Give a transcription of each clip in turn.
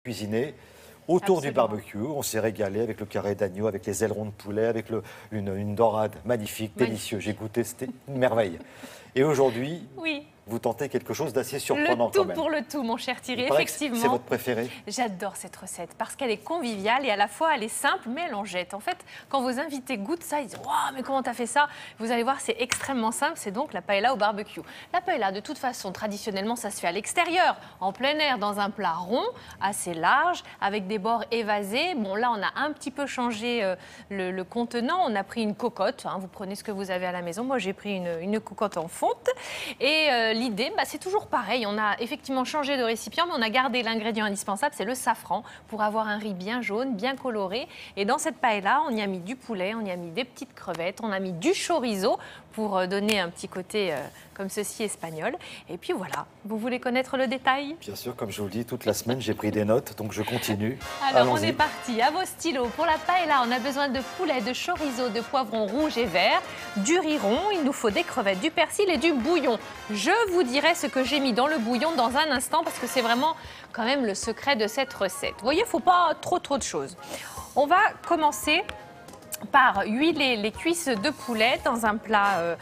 cuisiné autour du Absolument. barbecue. On s'est régalé avec le carré d'agneau, avec les ailerons de poulet, avec une dorade magnifique, délicieux. J'ai goûté, c'était une merveille. Et aujourd'hui, Oui. vous tentez quelque chose d'assez surprenant Le tout quand même. pour le tout, mon cher Thierry, Il paraît que effectivement. c'est votre préféré? J'adore cette recette parce qu'elle est conviviale et à la fois elle est simple, mais elle en jette. En fait, quand vos invités goûtent ça, ils disent « Waouh, mais comment t'as fait ça ?» Vous allez voir, c'est extrêmement simple, c'est donc la paella au barbecue. La paella, de toute façon, traditionnellement, ça se fait à l'extérieur, en plein air, dans un plat rond, assez large, avec des bords évasés. Bon, là, on a un petit peu changé le contenant. On a pris une cocotte, hein, vous prenez ce que vous avez à la maison. Moi, j'ai pris une cocotte en fonte. Et l'idée, c'est toujours pareil. On a effectivement changé de récipient, mais on a gardé l'ingrédient indispensable, c'est le safran, pour avoir un riz bien jaune, bien coloré. Et dans cette paella, on y a mis du poulet, on y a mis des petites crevettes, on a mis du chorizo pour donner un petit côté comme ceci espagnol. Et puis voilà, vous voulez connaître le détail? Bien sûr, comme je vous le dis, toute la semaine, j'ai pris des notes, donc je continue. Alors, on Allons-y. est parti. À vos stylos. Pour la paella, on a besoin de poulet, de chorizo, de poivrons rouges et verts, du riz rond. Il nous faut des crevettes, du persil et du bouillon. Je vous dirai ce que j'ai mis dans le bouillon dans un instant parce que c'est vraiment quand même le secret de cette recette. Vous voyez, il ne faut pas trop de choses. On va commencer par huiler les cuisses de poulet dans un plat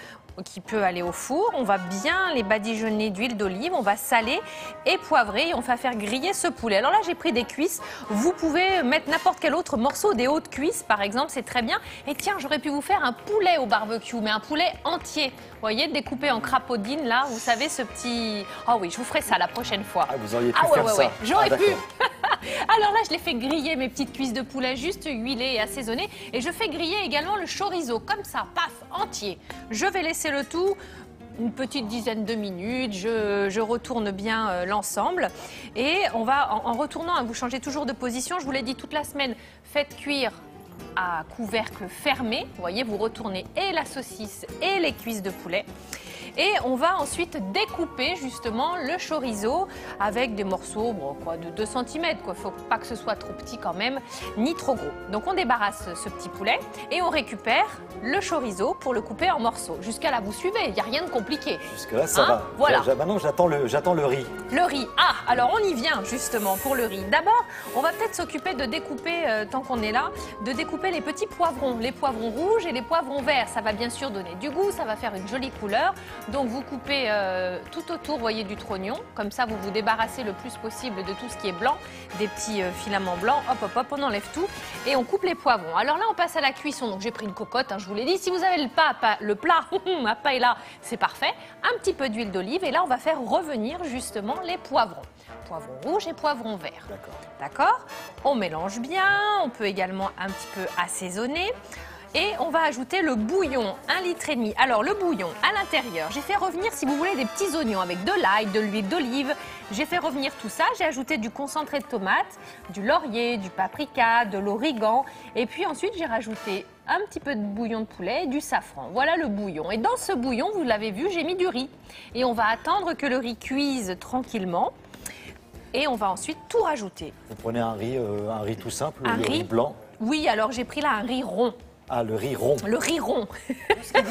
qui peut aller au four. On va bien les badigeonner d'huile d'olive, on va saler et poivrer et on va faire griller ce poulet. Alors là, j'ai pris des cuisses. Vous pouvez mettre n'importe quel autre morceau, des hautes cuisses par exemple, c'est très bien. Et tiens, j'aurais pu vous faire un poulet au barbecue, mais un poulet entier. Vous voyez, découpé en crapaudine là, vous savez ce petit... Ah oui, je vous ferai ça la prochaine fois. Ah, vous auriez pu faire ça. J'aurais pu. D'accord. Alors là, je les fais griller, mes petites cuisses de poulet, juste huilées et assaisonnées. Et je fais griller également le chorizo, comme ça, paf, entier. Je vais laisser le tout une petite dizaine de minutes. Je retourne bien l'ensemble. Et on va, en retournant, hein, vous changez toujours de position. Je vous l'ai dit toute la semaine, faites cuire à couvercle fermé. Vous voyez, vous retournez et la saucisse et les cuisses de poulet. Et on va ensuite découper justement le chorizo avec des morceaux de 2 cm. Il ne faut pas que ce soit trop petit quand même, ni trop gros. Donc on débarrasse ce petit poulet et on récupère le chorizo pour le couper en morceaux. Jusqu'à là, vous suivez, il n'y a rien de compliqué. Jusque-là, ça va. Voilà. Maintenant, j'attends le riz. Le riz. Ah, alors on y vient justement pour le riz. D'abord, on va peut-être s'occuper de découper, tant qu'on est là, de découper les petits poivrons. Les poivrons rouges et les poivrons verts. Ça va bien sûr donner du goût, ça va faire une jolie couleur. Donc vous coupez tout autour, voyez, du trognon. Comme ça, vous vous débarrassez le plus possible de tout ce qui est blanc, des petits filaments blancs. Hop, hop, hop, on enlève tout et on coupe les poivrons. Alors là, on passe à la cuisson. Donc j'ai pris une cocotte, hein, je vous l'ai dit. Si vous avez le plat à paella, c'est parfait. Un petit peu d'huile d'olive et là, on va faire revenir justement les poivrons. Poivrons rouges et poivrons verts. D'accord. On mélange bien. On peut également un petit peu assaisonner. Et on va ajouter le bouillon, 1,5 litre. Alors le bouillon, à l'intérieur, j'ai fait revenir, si vous voulez, des petits oignons avec de l'ail, de l'huile d'olive. J'ai fait revenir tout ça. J'ai ajouté du concentré de tomate, du laurier, du paprika, de l'origan. Et puis ensuite, j'ai rajouté un petit peu de bouillon de poulet et du safran. Voilà le bouillon. Et dans ce bouillon, vous l'avez vu, j'ai mis du riz. Et on va attendre que le riz cuise tranquillement. Et on va ensuite tout rajouter. Vous prenez un riz tout simple, Un le riz blanc? Oui, alors j'ai pris là un riz rond. Ah, le riz rond. Le riz rond.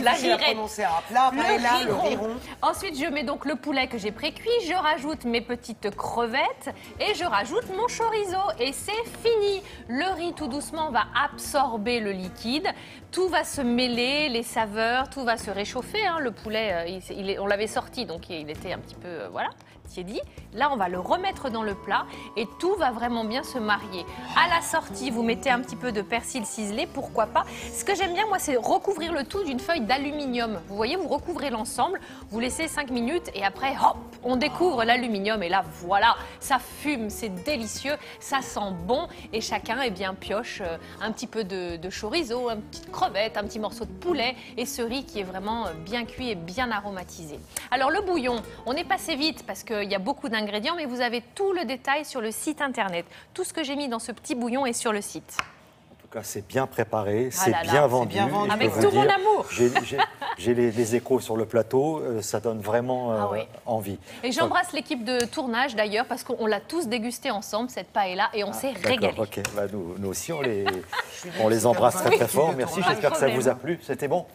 La prononcer un plat, paella, le riz rond. Ensuite, je mets donc le poulet que j'ai pré-cuit, je rajoute mes petites crevettes et je rajoute mon chorizo. Et c'est fini. Le riz, tout doucement, va absorber le liquide. Tout va se mêler, les saveurs, tout va se réchauffer. Hein. Le poulet, on l'avait sorti, donc il était un petit peu, tiédi. Là, on va le remettre dans le plat et tout va vraiment bien se marier. À la sortie, vous mettez un petit peu de persil ciselé, pourquoi pas. Ce que j'aime bien, moi, c'est recouvrir le tout d'une feuille d'aluminium. Vous voyez, vous recouvrez l'ensemble, vous laissez 5 minutes et après, hop, on découvre l'aluminium. Et là, voilà, ça fume, c'est délicieux, ça sent bon. Et chacun, pioche un petit peu de chorizo, une petite crevette, un petit morceau de poulet et ce riz qui est vraiment bien cuit et bien aromatisé. Alors, le bouillon, on est passé vite parce qu'il y a beaucoup d'ingrédients, mais vous avez tout le détail sur le site internet. Tout ce que j'ai mis dans ce petit bouillon est sur le site. En tout cas, c'est bien préparé, Ah là là, bien vendu. bien vendu. Avec tout mon amour. J'ai les échos sur le plateau, ça donne vraiment oui. envie. Et j'embrasse l'équipe de tournage d'ailleurs parce qu'on l'a tous dégusté ensemble, cette paella, et on s'est régalé. Ok, nous aussi, on les embrasse très très fort. Merci, j'espère que ça vous a plu. C'était bon.